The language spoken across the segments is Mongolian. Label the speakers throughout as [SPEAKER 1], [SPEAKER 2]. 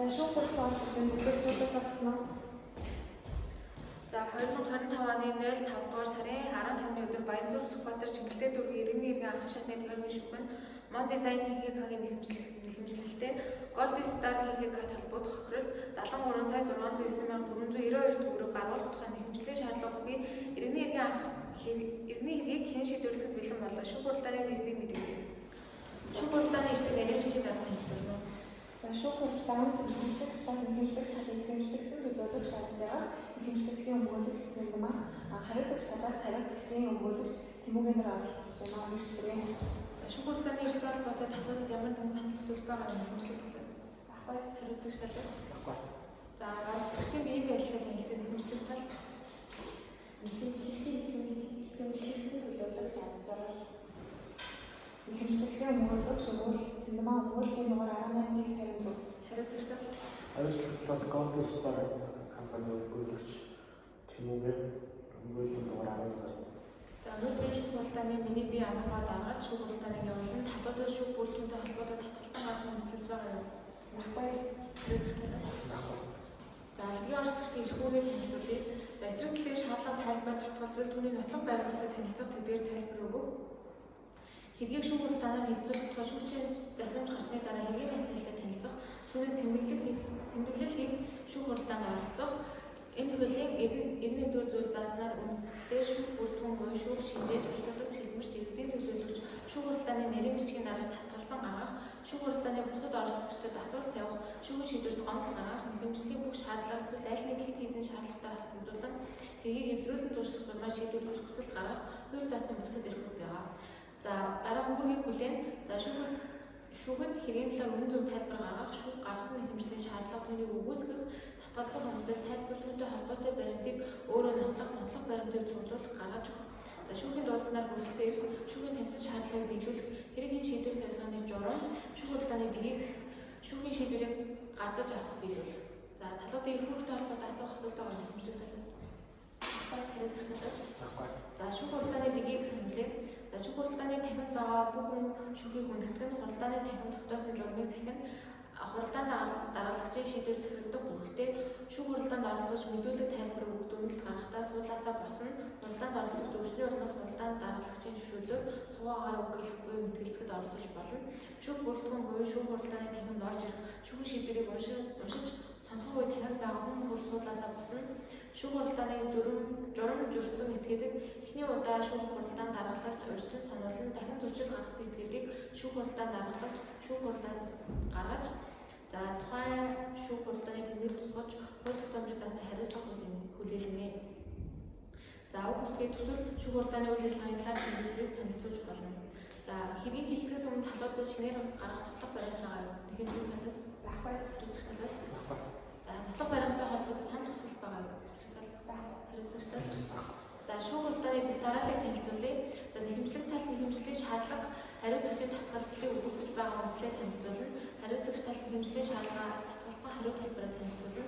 [SPEAKER 1] За шүүх хурлын орж ирсэн бүлэг суулгасаа басна.
[SPEAKER 2] За 2025 оны 05 дугаар сарын 15-ны өдөр Баянзүр Сүхбаатар Шингэлтэй дүүргийн иргэний иргэн анхан шатны тойрны шүүхэн Мон дизайн ХГК-гийн нэхэмжлэлтэй Gold Star ХГК талбарт хохирол 73 сая 609,492 төгрөг гаргуулах тухай нэхэмжлэлийн шаардлагыг иргэний хэргийг хэн шийдвэрлэх бэлэн болоо шүүх хурлын нийслэг мэдээлжээ. Шүүх хурлын ирсэн нэрэмжийн дарга хэлцүүлнэ.
[SPEAKER 1] За шүүх хурлын нэхэмжлэх шалын нэхэмжлэгсэн төлөөлөгч чадсараа нэхэмжлэгчийн өмгөөлөгч юм аа хариуцлагч талаас хариуцлагчийн өмгөөлөгч Тэмүүгэнээр оролцсон юм аа үүсвэрийн
[SPEAKER 2] шүүх хурлын ирсэн холбоотой талуудад ямар нэгэн санал хүсвэл байгаа нэхэмжлэх талаас баггүй хариуцлагч талаас
[SPEAKER 3] баггүй.
[SPEAKER 2] За оролцогчдын бие биелэлтэй танилцсан нэхэмжлэх тал
[SPEAKER 1] нэхэмжлэгчийн төлөөлөгч чадсараа нэхэмжлэгчийн өмгөөлөгч Цэндмаа өмгөөллийн дугаар 18-ыг 54
[SPEAKER 2] хариуцлагч тал
[SPEAKER 3] Хариуцлагч Gold Star компани өмгөөлөгч Тэмүүгэн өмгөөллийн дугаар 12.
[SPEAKER 2] За өнөөдрийн шүүх хурлааны миний бие анхаа дараад шүүх хурлааны явуулан талуудад шүүх бүрэлдэхүүнтэй холбоотой татгалзан гарах мэдээлэл байгаа юм.
[SPEAKER 1] баггүй
[SPEAKER 2] хариуцлагчдаас за эргийн оролцогчдын эрхүүрийг танилцуулъя. За эсрэг талын шаардлага тайлбар татгалзал түүний нотлох байгууллагыг танилцах тэдгээр тайлбар өгөх. Хэргийг шүүх хурлаанаар хэлцүүлэх тухай шүүгчийн захирамж гарсны дараа хэргийн мэдээлэлтэй танилцах, түүнээс тэмдэглэл хийх шүүх хурлаанд оролцох. Энэ хуулийн 91-р зүйл зааснаар үндэслэлээр шүүх бүрэлдэхүүн буюу шүүх шинжээж, орчуулагч, хэлбэрч, иргэдийн төлөөлөгч, шүүх хурлааны нарийн бичгийн дарга татгалзан гаргах, шүүх хурлааны бусад оролцогчдод асуулт тавих, шүүхийн шийдвэрт гомдол гаргах, нэхэмжлийн бүх шаардлага эсвэл аль нэг хэд хэдэн шаардлагатай холбогдуулан хэргийг эвдрүүлэн зуршлах зурмаар шийдвэрлэх хүсэл гаргах, хууль заасан бусад эрхүүд байгаа. За дараа үүргийг бүлээн. За шүүхэд хэргийн талаар үнэн зөв тайлбар гаргах, шүүх гаргасан нэхэмжлийн шаардлага түүнийг үгүйсгэх, татгалзах онцлог тайлбар түүнтэй холбоотой баримтыг өөрөө нотлох баримтыг цуглуулах гаргаж өгөх. За шүүхийн дуудснаар хүрэлцэн ирэх, шүүхийн тавьсан шаардлагыг биелүүлэх, хэрэг хэн шийдвэрлэх явцгааны журам, шүүх хурлааны дэгээс шүүхийн шийдвэрийг гадаж авах биелүүлэх. За талуудын эрхүүртэй холбоотой асуух асуулт байгаа нэхэмжлэх талаас хариуцлагчдаас
[SPEAKER 3] Баггүй.
[SPEAKER 2] за шүүх хурлааны дэгийг сануулъя. За шүүх хурлааны танхимд байгаа бүх хүн шүүхийг үнэлдэг нь хурлааны танхимд тогтоосон журмыг сэхэн хурлаанд даргалагчийн шийдвэр захирагдах үүрэгтэй шүүх хурлаанд оролцож мэдүүлэг тайлбар өгөх дүгнэлт гаргахдаа суулаасаа босно хурлаанд оролцож өвчний улмаас хурлаанд даргалагчийн зөвшөөрлөөр суугаагаар үгэх буй мэтгэлцэд оролцож болно. Шүүх бүрэлдэхүүн буюу шүүх хурлааны танхимд орж ирэх шүүхийн шийдвэрийг уншиж сонсох үе танхимд байгаа хүн бүр суулаасаа босно. Шүүх хурлааны журам журцсан этгээдэг эхний удаа шүүх хурлаанд даргалагч урьдчилан сануулна дахин зөрчил гаргасан этгээдийг шүүх хурлаанд даргалагч шүүх хурлаас гаргаж за тухайн шүүх хурлааны тэмдэглэл тусгаж хууль тогтоомжийг заасан хариуцлага хүлээлгэнэ. За уг бүртгээ төсөл шүүх хурлааны үйл ажиллагааны талаар тэмдэглэлээс танилцуулж болно. За хэргийн хилцгээс өмнө талуудад шинээр гаргах нотлох баримт байгаа юу? Тэхэмжлэх талаас
[SPEAKER 1] баггүй
[SPEAKER 2] хариуцлах талаас
[SPEAKER 3] Баггүй.
[SPEAKER 2] за нотлох баримттай холбоотой санал хүсэл байгаа юу? Хариуцлагчдаас за шүүх хурлааны дистаралыг танилцуулъя. За нэхэмжлэх тал нэхэмжлэлийн шаардлага хариуцагчийн татгалзлыг өгүүлж байгаа онцлог танилцуулна. Хариуцагч тал нэхэмжлэлийн шаардлага татгалзсан хариу хэлбэрээр танилцуулна.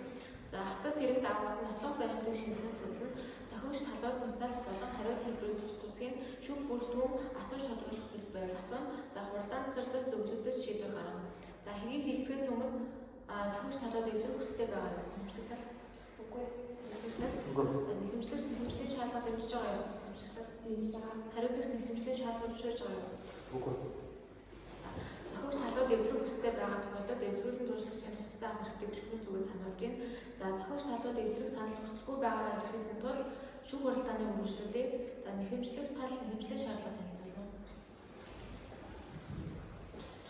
[SPEAKER 2] За хатас тэрэг дагуулсан нотлох баримтыг шинжилэн судална. Зохиогч талбайд нцаалах болон хариу хэлбэрийг тусгын шүүх бүрэлдэхүүн асууж тодорхойлох зүйл байвал асууна. За хурлаан засварлаж зөвлөлдөж шийдвэр гаргана. За хэргийг хилцгээс өмнө зохиогч талбайд эвдэрэх хүсэлтэй байгаа юм. Нэхэмжлэх тал
[SPEAKER 1] үгүй
[SPEAKER 2] за нэхэмжлэлийн шаардлага дэмжиж байгаа юу?
[SPEAKER 1] дэмжиж байгаа
[SPEAKER 2] Хариуцагч нэхэмжлэлийн шаардлага зөвшөөрж байгаа юу?
[SPEAKER 3] Үгүй.
[SPEAKER 2] Зохиогч талууд эвдрэх хүсэлтэй байгаа тохиолдолд эвдрүүлэн зуршлагчийн тусцаа авах хэрэгтэй шүүхийн зүгээс сануулж байна. За зохиогч талууд эвдрэх санал хүсэлгүй байгаагаа илэрхийлсэн тул шүүх хурлааны үргэлжлүүлээ. За нэхэмжлэх тал нэхэмжлэлийн шаардлага танилцуулна.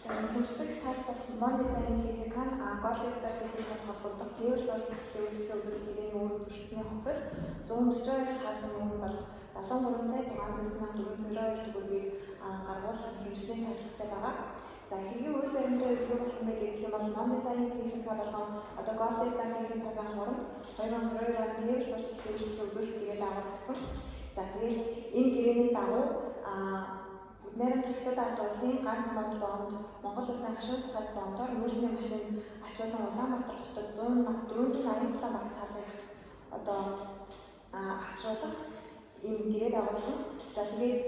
[SPEAKER 1] за нэхэмжлэх шаардлага Мон дизайн ХГК Gold Star ХГК холбогдох гэр зуршлагчдын үйлчлүүлэх хэргийн өөрөөр зуршилсны хохирол 142 хаалгын өмнө бол 73 сая 609,492 төгрөгийг гаргуулах нэхэмжлэлийн шаардлагатай байгаа. За хэргийн үйл баримтаар юу болсон бэ гэх юм бол Мон дизайн ХГК болон одоо Gold Star ХГК-гийн хооронд 2022 онд гэр зуршилтын үйлчлүүлэх тэгээд авалгасан. За тэгээд энэ гэрээний дагуу Нэрэн Хятад ард улсын ганц мод боомд Монгол улсын хашуун сахад боомдоор мөрсний машин ачуулан Улаанбаатар хотод 487 багц хаалгыг одоо ачуулах ийм гэрээ байгуулсан. За тэгээд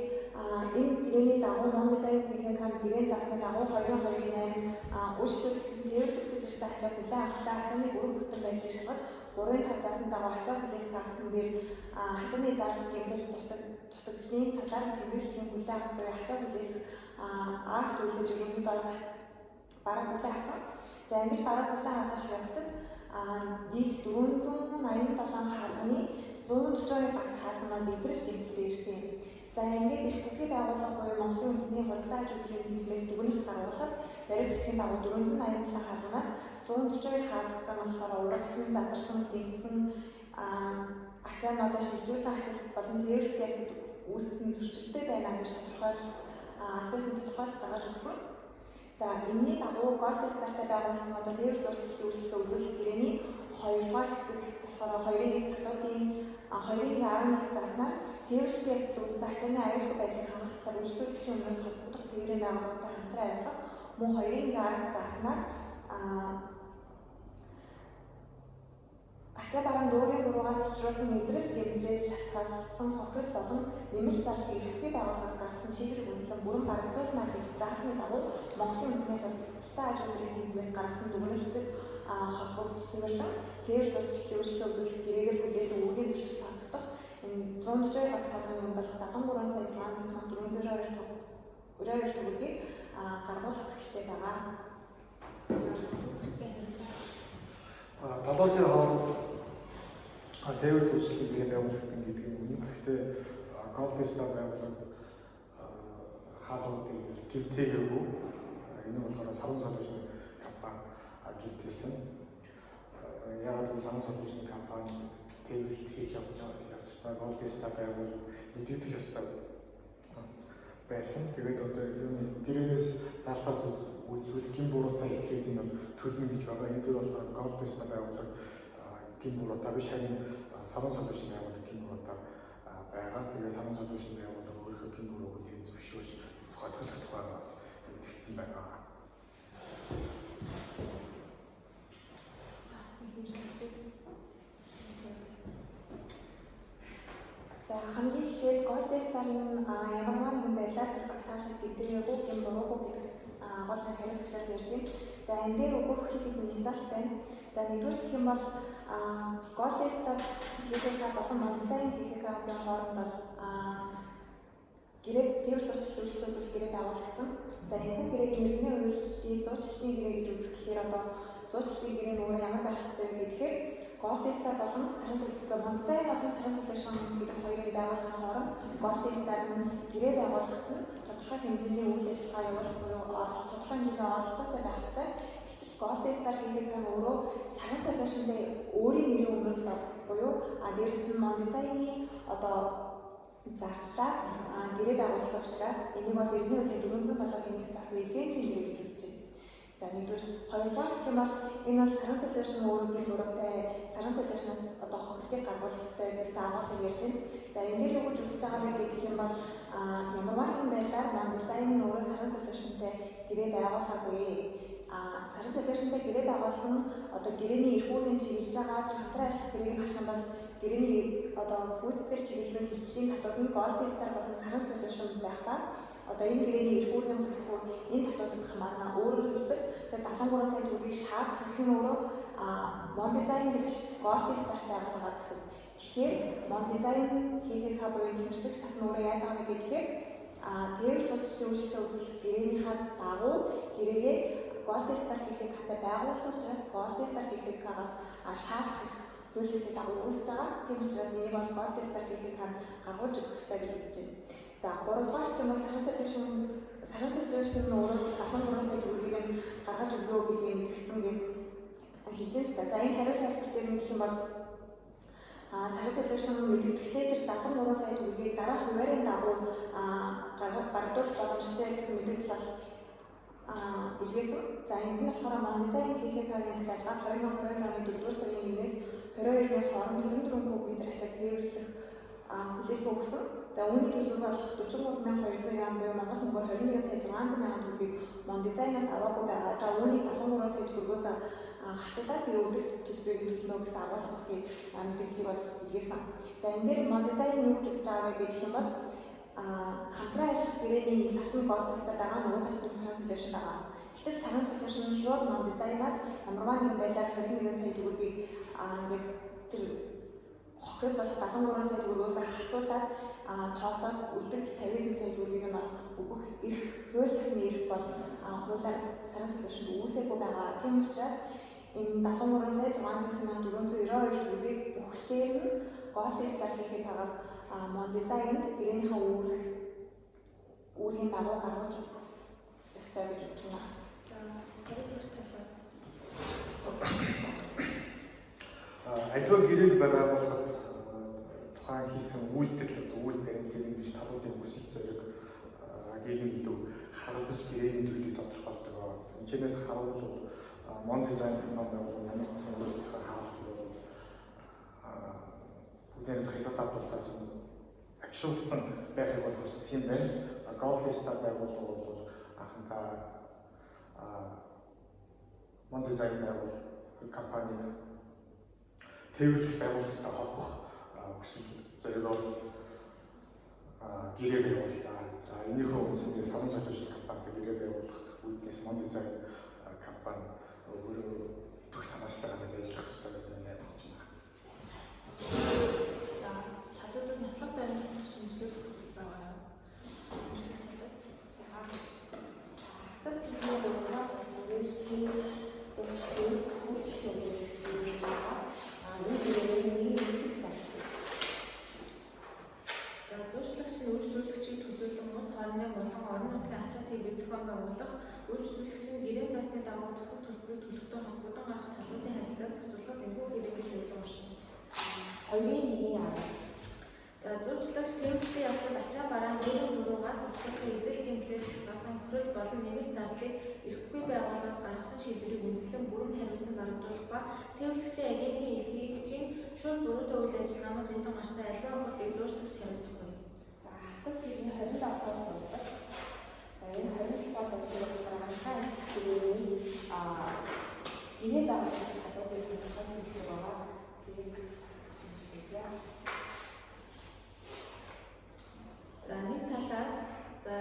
[SPEAKER 1] энэ гэрээний дагуу Монгол зайн ХГК гэрээ заасны дагуу 2028 үйлчлүүлэгчид нэрвэлдэж ирсэн ачаа хүлээн авахтаа ачааны бүрэн бүтэн байдлыг шалгаж 3-5 заасан дагуу ачаа хүлээх саалтан дээр ачааны зарлах гэмтэл дутагдлийн талаар тэмдэглэлийн хүлээн авах буюу ачаа хүлээх арт үйлдэж өргөдөө бараг хүлээн авсан. За ингэж бараг хүлээн авах явцад дид 487 хаалганы 142 багц хаалганаас идэвхтэй гэмтэлтэй ирсэн юм. За ингээд их бүхий байгууллага буюу Монголын үндэсний худалдаа аж ахуйн хэлбэрээс дүгнэлт гаргуулахад баримт засгийн дагуу 487 хаалганаас 142 хаалган болохоор урагдсан, задарсан, гэмтсэн ачаа нь одоо шилжүүлсэн ачаал болон тэрс явцад үүссэн зөрчилтэй байна гэж тодорхойлж гаргаж өгсөн. За энэний дагуу Голд Стартай байгуулсан одоо тэрс зурцлын үйлчлэл үзүүлэх гэрээний 2-р хэсэг болохоор 2-ын 1 талуудын 2-ын 11 зааснаар тэрс явцад үүссэн ачааны аюулгүй байдлыг хангахаар үйлчлүүлэгчийн өмнөөс холбогдох гэрээний байгууллагатай хамтран ажиллах мөн 2-ын 11 зааснаар ачаа бараанд өөрийн буруугаас учруулсан мэдрэл гэмтлээс шалтгаалсан хохирол болон нэмэлт зарлыг ихэвчлэн байгууллагаас гаргасан шийдвэрийг үндэслэн бүрэн барагдуулмаар гэж заасны дагуу Монголын үндэсний худалдаа аж ахуйн хэлбэрээс гаргасан дүгнэлтэд холбогдсон тэр зурцлын үйлчлэл үзүүлэх гэрээгээр хүлээсэн үргийн зөрчил тооцогдох 142 багц хаалганы болох 73 сая франц 402 төгрөгийг гаргуулах хүсэлтэй байгаа.
[SPEAKER 3] Талуудын хооронд тээвэр зурцлыг бий байгуулагдсан гэдэг нь үнэн. Гэхдээ Голд Стар байгууллага хаалгуудыг гэмтээгээгүй. Энэ болохоор Саран Солиушны компани гэмтээсэн. Яг л Саран Солиушны компани тээвэрлэлт хийж явцдаа Голд Стар байгууллага нэвтрүүлэх ёстой байсан. Тэгээд одоо гэрээнээс залтаас үзвэл гин буруутай хэлхийг нь төлнө гэж байгаа. Энэ дээр болохоор Голд Стар байгууллага гин буруутай биш, харин Саран Солиушны байгууллага гин буруутай байгаа. Тэгээд Саран Солиушны байгууллага өөрийнхөө гин бурууг зөвшөөрч тухай төлөх тухайгаас хэлсэн байна.
[SPEAKER 1] За хамгийн эхлээд Голд Стар нь ямар нэгэн байдлаар тэр багцаалах гэдэггүй гин буруугүй гэдэг гол хариуцлагаас ярьж байна. За энэ дээр өгөх хэд хэдэн хязгаарлалт байна. За нэгдүгээр гэх юм бол Голд Стар ХКК болон Монголын ХКК-ийн хооронд бол гэрээ тээвэр зурцлын үйлчлүүлэлт гэрээ байгуулагдсан. За энэ гэрээгийн иргэний хуулийн зурцлын гэрээ гэж үзэх гэхээр одоо зурцлын гэрээ нь өөрөө ямар байх ёстой вэ гэхээр Голд Стар болон Саран Солиушны Монголын болон Саран Солиушны гэдэг хоёрын байгууллагын хооронд Голд Стар нь гэрээ байгуулахад нь тодорхой хэмжээний үйл ажиллагаа явуулах буюу тодорхой хэмжээний оролцоотой байх ёстой. Голд Стар ХКК нь өөрөө Саран Солиушнд өөрийн нэрийн өмнөөс буюу дээрс нь Монголын одоо зарлаа гэрээ байгуулсан учраас энийг бол иргэний хуулийн 407-ийн 1 заасан илгээжин гэрээ гэж үзэж байна. За нэгдүгээр хоёрдугаар гэх юм бол энэ бол Саран Солиушны өөрийн буруутай Саран Солиушнаас одоо хохирлыг гаргуулах ёстой гэсэн агуулгыг ярьж байна. За энэ дээр юу гэж үзэж байгаа вэ гэх юм бол ямарваа нэгэн байдлаар Монголын өөрөө Саран Солиушнтай гэрээ байгуулаагүй. Саран Солиушнтай гэрээ байгуулсан одоо гэрээний эрх үүргийн чиглэж байгаа хамтран ажиллах гэрээг харах юм бол гэрээний одоо гүйцэтгэл чиглэсэн хэлцлийн талууд нь Голд Стар болон Саран Солиушнд байх ба одоо энэ гэрээний эрх үүргийн хэлцүү энэ талуудын хамаарна өөрөөр хэлбэл тэр 73 сая төгрөгийг шаардах гэх нь өөрөө Мондизайн гэж Голд Стартай байгаа гэсэн. Тэгэхээр Мондизайн ХКК буюу хэмжлэг тал нь өөрөө яаж байгаа вэ гэхээр тээвэр зурцлын үйлчлэл үзүүлэх гэрээнийхээ дагуу гэрээгээ Голд Стар ХКК-тай байгуулсан учраас Голд Стар ХКК-аас шаардах хуулийг дагуу үүсэж байгаа. Тийм учраас энийг бол Голд Стар ХКК гаргуулж өгөх ёстой гэж үзэж байна. За 3-р гэх юм бол Саран Солиушны өөрөө 73 сая төгрөгийг гаргаж өгөө гэдгийг мэдгдсэн гэж хэлж байна. За энэ хариу тайлбар дээр нь гэх юм бол Саран Солиушны мэдгдэлтэй тэр 73 сая төгрөгийг дараа хуваарийн дагуу бардуулах боломжтой гэсэн мэдээлэл бол илгээсэн. За энэ нь болохоор Монголын ХКК-ийн захиалга 2022 оны 4-р сарын 1-ээс 22-ны хооронд 24 куб ачааг тээвэрлэх хүлээлт өгсөн. За үүний төлбөр бол 43200 ям буюу Монгол мөнгөөр 21 сая 600 мянган төгрөгийг Мондизайнаас аваагүй байгаа. За үүнийг 73 сая төгрөгөөс хасуулаад тэр өгөх төлбөрийг төлнө гэсэн агуулгыг мэдээллийг бол илгээсэн. За энэ дээр Мондизайн юу гэж байгаа вэ гэх юм бол хамтран ажиллах гэрээний нэг талд нь Голд Стар байгаа, нөгөө талд нь Саран Солиушн байгаа. Гэтэл саран солиушн шууд мон дизайнаас ямарваа нэгэн байдлаар 21 сая төгрөгийг ингээд тэр хохирол болох 73 сая төгрөгөөс хасуулаад тооцоод үлдэгдэл 51 сая төгрөгийг нь бол өгөх эрх хуулиасны эрх бол хуулиар саран солиушнд үүсээгүй байгаа. Тийм учраас энэ 73 сая 600,492 төгрөгийг өгөхлээр нь Golden Star хийхэд байгаас мон дизайнд гэрээнийхээ үүргийн дагуу гаргаж өстэй гэж үзсэн байна.
[SPEAKER 2] За харилцагч талаас
[SPEAKER 3] аливаа гэрээг байгуулахад тухайн хийсэн үйлдэл үйл баримтын гэж талуудын хүсэл зориг агийн илүү харгалзаж гэрээний төлөвийг тодорхойлдог. Энэчнээс харуул мон дизайн компани байгуулсан нэмэгдсэн өөрсдийнхөө хаалт бүгдээр хятад улсаас агшуулсан байхыг бол хүссэн юм байна. Golden Star байгууллага бол анхандаа мон дизайн байгууллага компаниг тээвэрлэж байгуулалттай холбох хүсэл зоригоор гэрээ байгуулсан. Энийхөө үндсэндээ саран солиушн компанид гэрээ байгуулах үүднээс мон дизайн компани өөрөө төгс санаачтай хамт ажиллах хэрэгтэй гэсэн юм ярьж байна.
[SPEAKER 2] за талуудад нотлох баримт шинжилгээ хүсэж байгаа юм. Шинжилгээ талаас
[SPEAKER 1] Хатас гэдэг нь өөрийн зөвшөөрөл хүсэлтэй байгаа.
[SPEAKER 2] За зуршлагчийн үйлчлүүлэгчийн төлөөлөн ус хорны болон орон нутгийн ачаал телевиз зохион байгуулах үйлчлүүлэгчийн гэрээ засны дагуу зөвхөн төлбөрийг төлөхтэй холбоотой гарах талуудын харилцааг зохицуулах энэхүү гэрээний зөвлөн оршин. За зуршлагч тэмцлийн явцад ачаа бараан өөрийн дуруугаас устгасан эдэл гэмтлээс шалтгаалсан хөрөл болон нэмэлт зардлыг ирэхгүй байгууллагаас гаргасан шийдвэрийг үндэслэн бүрэн хариуцсан дарагдуулах ба тэмцлийн агентийн илгээгчийн шууд буруутай үйл ажиллагаанаас үдэн гарсан альва хөлийг зуршлагч хариуцахгүй.
[SPEAKER 1] За хатас гэдэг нь 27 дугаар. За энэ 27 дугаар анхаа хэлбэрийн гэрээ дагалдаж чадварыг тодорхойлсон гэсэн байгаа. Тэрийг шинжилгээ.
[SPEAKER 2] За нэг талаас за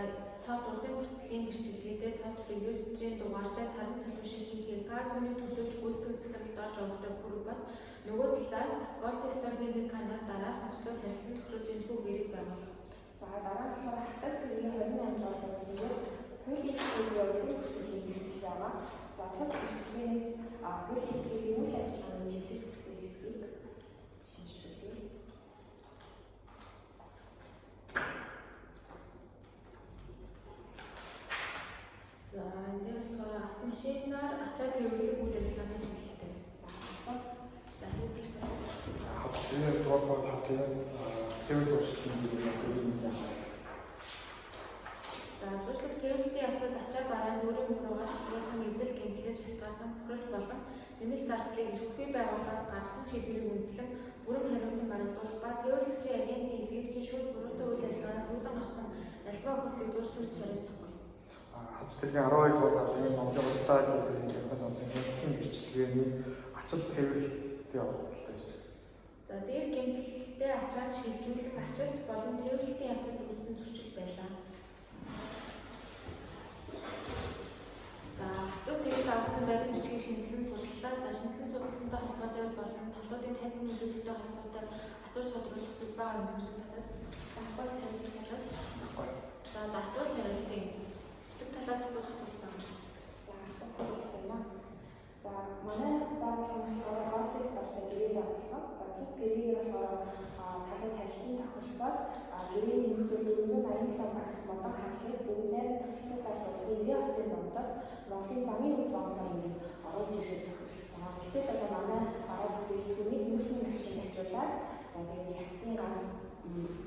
[SPEAKER 2] тод улсын хүртлийн гэрчлэлгээдээ тод регистрийн дугаартай сарын солиушн хийхээр карбоны төлөөж гүйцэтгэх захиралд орж өгдөг бүрэг бат нөгөө талаас Golden Star-гийн канал дараах хөслөд харилцан тохируулж энэхүү гэрийг байгуулав.
[SPEAKER 1] За дараа нь хатас гэдэг нь 28 дугаар хэлбэр хуулийн хэлбэрийн улсын хүртлийн гэрчлэл байгаа. За тус гэрчлэлээс хуулийн хэлбэрийн үйл ажиллагааны чиглэл хүсдэг хэсгийг шинжилгээ.
[SPEAKER 2] За энэ дээр болохоор автомашинаар ачаа тээвэрлэх үйл ажиллагааны чиглэлтэй. За хэлцэж талаас
[SPEAKER 3] Хавцны дугаар хавцны тээвэр зуршлын гэрээний
[SPEAKER 2] за зуршлаг тээвэрлэлтийн явцад ачаа бараан өөрийн мөрөөс зурсан эдэл гэмтлээс шалтгаалсан хөрөл болон нэмэлт зардлыг ирэхгүй байгууллагаас гаргасан шийдвэрийг үндэслэн бүрэн хариуцсан дарагдуулах ба тээвэрлэгчийн агентийн илгээгчийн шууд буруутай үйл ажиллагаанаас үдэн гарсан альва хөлийг зуршлагч хариуцахгүй.
[SPEAKER 3] Хавцны 12 дугаар талын Монголын удаа зүйлийн техникс онцгийн хэлтийн бичлэгээний ачаал тээвэрлэлтэй холбоотой байсан.
[SPEAKER 2] За дээр гэмтэлтэй ачаал шилжүүлэх ачаалт болон тээвэрлэлтийн явцад үүссэн зөрчил байлаа. За хатас тэгээд авсан баримт бичгийг шинжилэн судлаа. За шинжилэн судалсантай холбоотой болон талуудын тайван нөлөөлөлтөй холбоотой асууж тодруулах зүйл байгаа юм шиг талаас санхбай тавьсан талаас за асуулт хариултын талаас асуух асуулт байна.
[SPEAKER 1] За асуулт байна. За манай байгууллагын Golden Star-тай гэрээ байгуулсан. За тус гэрээгээр болохоор талууд харилцан тохиролцоод гэрээний нөхцөл 487 багц модон хандлыг бүгдээр техникаар дуулсан 90 хотын номдоос Монголын замын үйл боомдоор ингээд оруулж ирэх тохиролцсон. Гэтэл одоо манай гараа бүтээгдэхүүнийг нүүрсний машин ачуулаад за тэгээд хятадын гар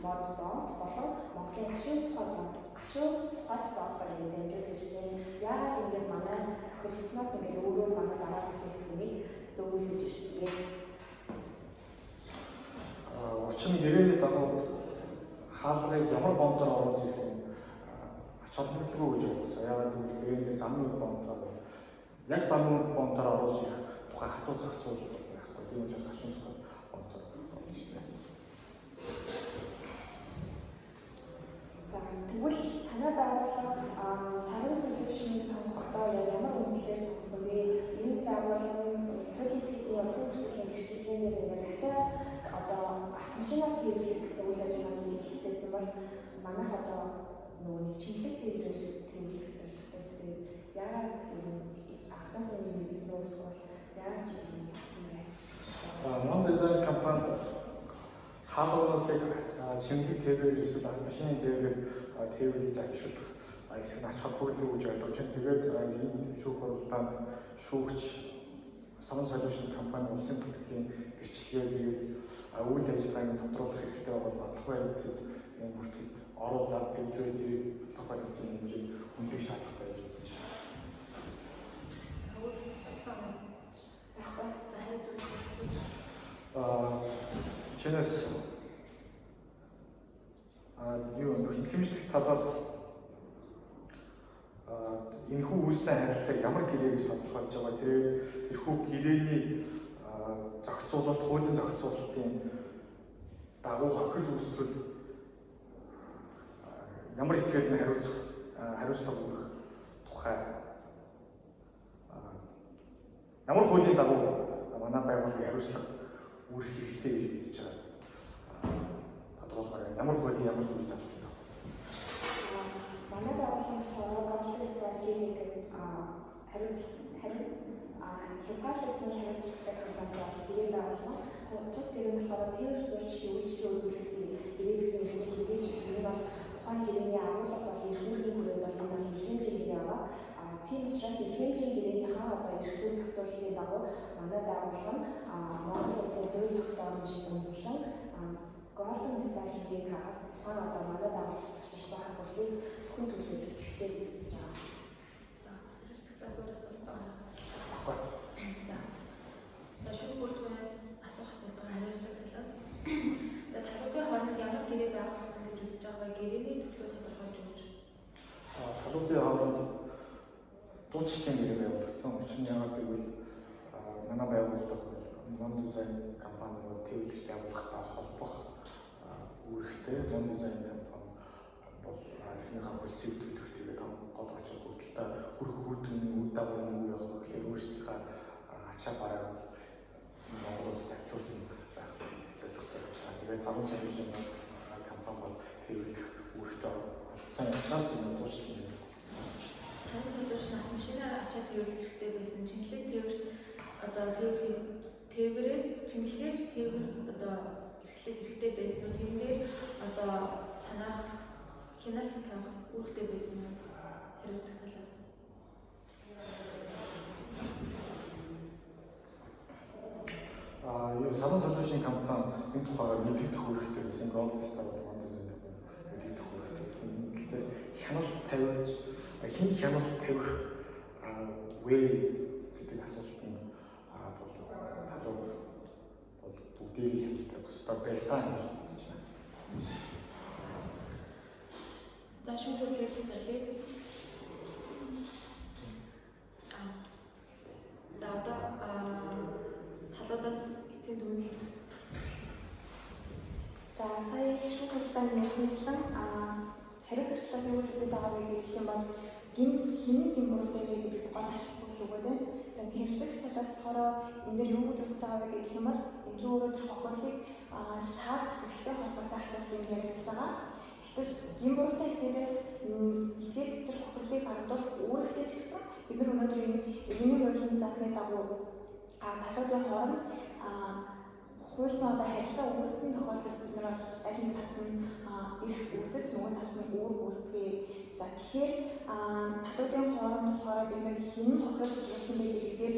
[SPEAKER 1] мод бомд болон Монголын гашуун сухад боомдоор ингээд дамжуулж ирсэн. Яагаад ингээд манай тохиролцсноос ингээд өөрөө манай гараа бүтээгдэхүүнийг зөвлөж ирсэн бэ?
[SPEAKER 3] Учир нь гэрээний дагуу хаалгыг ямар бомдоор оруулж ирэх юм ач холбогдолгүй гэж бодсон. Яагаад гэвэл гэрээний замын бомдоор яг замын бомдоор оруулж ирэх тухай хатуу зохицуул байхгүй. Тийм учраас гашуун сухад бомдоор оруулж ирсэн.
[SPEAKER 1] За тэгвэл танай байгууллага сарын солиушны сонгохдоо ямар
[SPEAKER 2] анхаас нь бизнес үүсгэх яаж юм бэ?
[SPEAKER 3] Мон дизайн компанид хаалгуудыг шимдэг тээвэр эсвэл машины тээвэр тээвэрлэж ажиллах эсвэл ач холбогдол гэж ойлгож байна. Тэгээд энэ шүүх хуралдаанд шүүгч Sun Solution компани улсын төлөвийн гэрчлэгээ үйл ажиллагааг тодруулах хэрэгтэй бол бодлого баримтад энэ бүртгэл оруулаад тэгж байдаг тохиолдлын хэмжээ хүндрэх шаардлагатай гэж үзэж байна. Чинээс юу хэмжлэх талаас энэ хүү үйлсэн харилцааг ямар гэрээ гэж тодорхойлж байгаа тэрхүү гэрээний зохицуулалт, хуулийн зохицуулалтын дагуу хохирол үүсвэл ямар этгээд нь хариуцлага өгөх тухай ямар хуулийн дагуу манай байгууллагын хариуцлага үүрэх хэрэгтэй гэж үзэж байгаа. Тодорхойлбол ямар хуулийн ямар зүйл зарлах вэ?
[SPEAKER 1] Манай байгууллагын бодлогын стратегийг хязгаарлалтын хариуцлагатай компаниас бие даасан. Тус гэрээ болохоор тэр зурчдын үйлчлэл үзүүлэлтийн иргэсэн иргэний хийж энэ бол тухайн гэрээний агуулга бол эрхүүрийн хүрээнд бол энэ бол хэмжээний яваа. Тийм учраас хэмжээний гэрээнийхээ одоо эрхлүү зохицуулалтын дагуу манай байгууллага нь Монгол улсын хууль тогтоомжийг үндэслэн Golden Star-ийн хагас тухайн одоо манай байгууллагын зохицуулсан хагасыг хүн төлөвлөлт хэрэгтэй гэж үзэж байгаа.
[SPEAKER 2] За, асуултаас асуулт. За, шүүх бүрэлдэхүүнээс асуух асуултаа хариулсан талаас. За, талуудын хооронд ямар гэрээ байгуулагдсан гэж үзэж байгаа вэ? Гэрээний төлөв тодорхойлж өгч.
[SPEAKER 3] Талуудын хооронд дуучлалын гэрээ байгуулагдсан. Учир нь яагаад гэвэл манай байгууллага Mon Design компаниуд төвлөрч байгууллагатай холбох үүрэгтэй. Mon Design компани бол эхнийхээ полисийг төлөх тэгээд гол ач холбогдолтой үр дүнний үр дагаврын үе явах гэхээр өөрсдийнхээ ачаа бараг Монгол улсад ачуулсан байх зорилготой байна. Тэгээд Sun Solution компани бол төвлөрөх үүрэгтэй болсон учраас энэ дуучлалын
[SPEAKER 2] Sun Solution машинаар ачаа төвлөрөх хэрэгтэй байсан. Чингэлэг төвлөрт одоо тээврээр чингэлгээр тээвэр одоо эхлэх хэрэгтэй байсан нь тэрнээр одоо танах хяналт тавих үүрэгтэй байсан нь хариуцлах талаас.
[SPEAKER 3] Юу Sun Solution компани энэ тухайгаар мэдээлэх үүрэгтэй байсан. Golden Star бол Mon Design компани мэдээлэх үүрэгтэй байсан. Гэхдээ хяналт тавьж хин хяналт тавих way гэдэг асуултын бол бүгдийг хяналттай төстэй байсан гэж үзэж байна.
[SPEAKER 2] За, шүүхлээс үсэрлээ. За, одоо талуудаас эцсийн дүгнэлт.
[SPEAKER 1] За, сая шүүх хуралдаанд ярьсанчлан хариуцлагатай юу гэж үзэж байгаа вэ гэх юм бол хиний гимбуртай вэ гэдэг гол ашиглах үг байна. За, хэмжлэгч талаас болохоор энэ дээр юу гэж үзэж байгаа вэ гэх юм бол энэ ч өөрөө хохирлыг шаардах хэрэгтэй холбоотой асуудлыг яригдж байгаа. Гэтэл гимбуртай ихэдээс этгээд тэр хохирлыг гаргадуулах үүрэгтэй ч гэсэн бид нар өнөөдөр энэ иргэний хуулийн заасны дагуу талуудын хооронд хуулийн одоо харилцаа үүсгэн тохиолдолд бид нар аль нэг талд нь эрх үүсэж нөгөө талд нь үүрэг үүсгэе. За, тэгэхээр талуудын хооронд болохоор бид нар хэн хохирол гэж хэлсэн бэ гэдгээр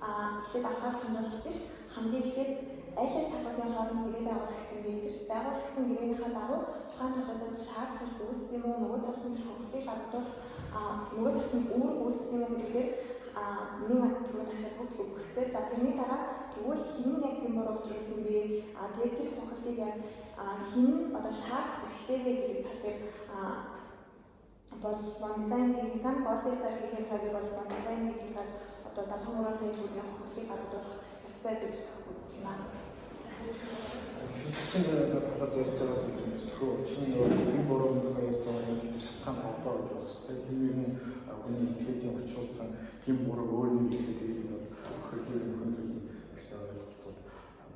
[SPEAKER 1] эхлээд анхаарах юм бол биш. Хамгийн эхлээд аль аль талуудын хооронд гэрээ байгуулагдсан бэ гэдэг байгуулагдсан гэрээнийхээ дагуу тухайн талуудад шаардлага үүсэх юм уу, нөгөө талд нь хохирлыг гаргадуулах нөгөө талд нь үүрэг үүсэх юм уу гэдгээр нэг түрүү ташаалбал өгөхтэй. За, тэрний дараа тэгвэл хэн яг юм бороочлсон бэ? Тэгээд тэр хохирлыг яг хэн одоо шаардах хэрэгтэй вэ гэдэг тал дээр бол Mon Design-ийн Golden Star-ийн хавьд бол Mon Design-ийн одоо 73 сая төгрөгийн хохирлыг гаргадуулах ёстой гэж үзэж байна.
[SPEAKER 3] Хичээл талаас ярьж байгаа зүйл юм шүү. Учир нь энэ бороонд ярьж байгаа юм шалтгаан холбоо гэж байна. Тэгээд энэ хүний этгээдийн учруулсан гин бороо өөрийн этгээдийг нь хохирлын хөндлөл гэсэн ойлголт бол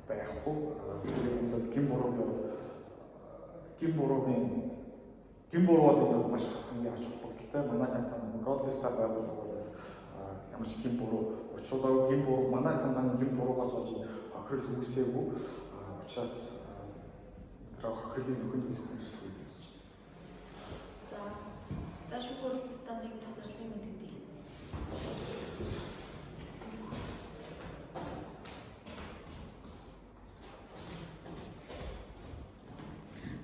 [SPEAKER 3] байхгүй. Тэгээд гин бороогийн маш хамгийн ач холбогдолтой манай компани Golden Star байгууллага бол ямар ч гин буруу учруулаагүй, гин буруу манай компани гин буруугаас болж хохирол үүсээгүй учраас тэр хохирлын нөхөнд төлөвлөсөн гэж үзэж байна.
[SPEAKER 2] За шүүхөрлөлтөд нэг цалралсан юм гэдэг.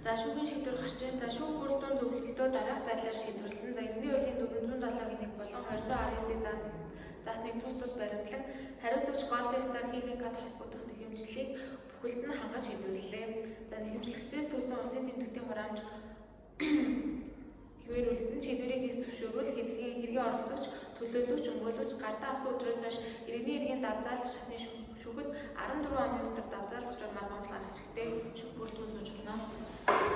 [SPEAKER 2] За шүүхийн шийдвэр гарч байна. За шүүх бүрэлдэхүүн зөвлөлтөө дараах байдлаар шийдвэрлсэн. За Иргэний хуулийн 407-гийн 1 болон 219-ийн заасныг тус баримтлан хариуцагч Golden Star Clinic-ад холбогдох нэхэмжлэлийг бүхэлд нь хангаж шийдвэрлэлээ. За нэхэмжлэгчдээс төлсөн улсын тэмдэгтийн хураамж хөвөрүүлэлтэн шийдвэрийг эс зөвшөөрүүл хэргийн оролцогч, төлөөлөгч, өмгөөлөгч гартаа авсан өдрөөс хойш иргэний эргийн давзаалт шатны шүүхэд 14 оны дотор давзаалагч маргаамлах хэрэгтэй шүүх бүрэлдэхүүн сууж байна.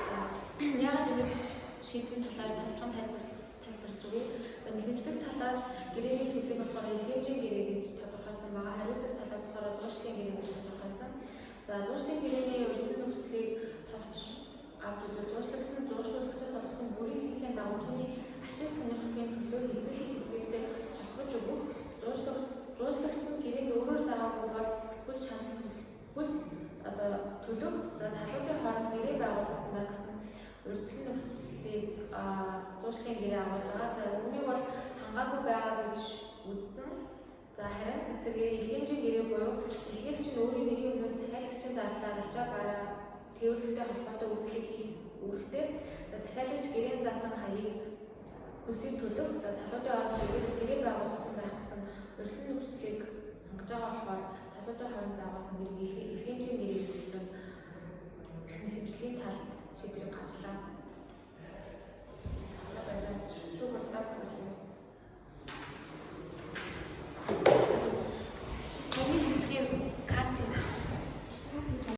[SPEAKER 2] За яагаад ингэж шийдсэн талаар томчхон тайлбарлаж өгье. За нэхэмжлэг талаас гэрээний төлөв болохоор илгээмжийн гэрээ гэж тодорхойлсон байгаа. Хариуцах талаас болохоор зуршлын гэрээ гэж тодорхойлсон. За зуршлын гэрээний өрсөн нөхцөлийг товч авч үзвэл зуршлуулагчаас олгосон бүрийн хийхээ дагуу түүний ашиг сонирхлын төлөө хязгаарлалт хэлбэртэй холбож өгөх. Зуршлагч нь гэрээг өөрөөр зараагүй бол хүс төлөв за талуудын хооронд гэрээ байгуулагдсан байх гэсэн урьдчилан нөхцөлийг зуршлын гэрээ агуулж байгаа. За үүнийг бол хангаагүй байгаа гэж үзсэн. За харин хэсгээр илгээмжийн гэрээ буюу илгээгч нь өөрийн нэрийн өмнөөс захиалагчийн зарлаар ачаа бараа тэрвэрлэлтэй холбоотой үйлдэл хийх үүрэгтэй. За захиалагч гэрээнд заасан хаягийг хүсийн төлөв за талуудын хооронд гэрээ байгуулсан байх гэсэн урьдчилан нөхцөлийг хангаж байгаа болохоор талуудын хооронд байгуулсан гэрээ илгээмжийн гэрээ гэж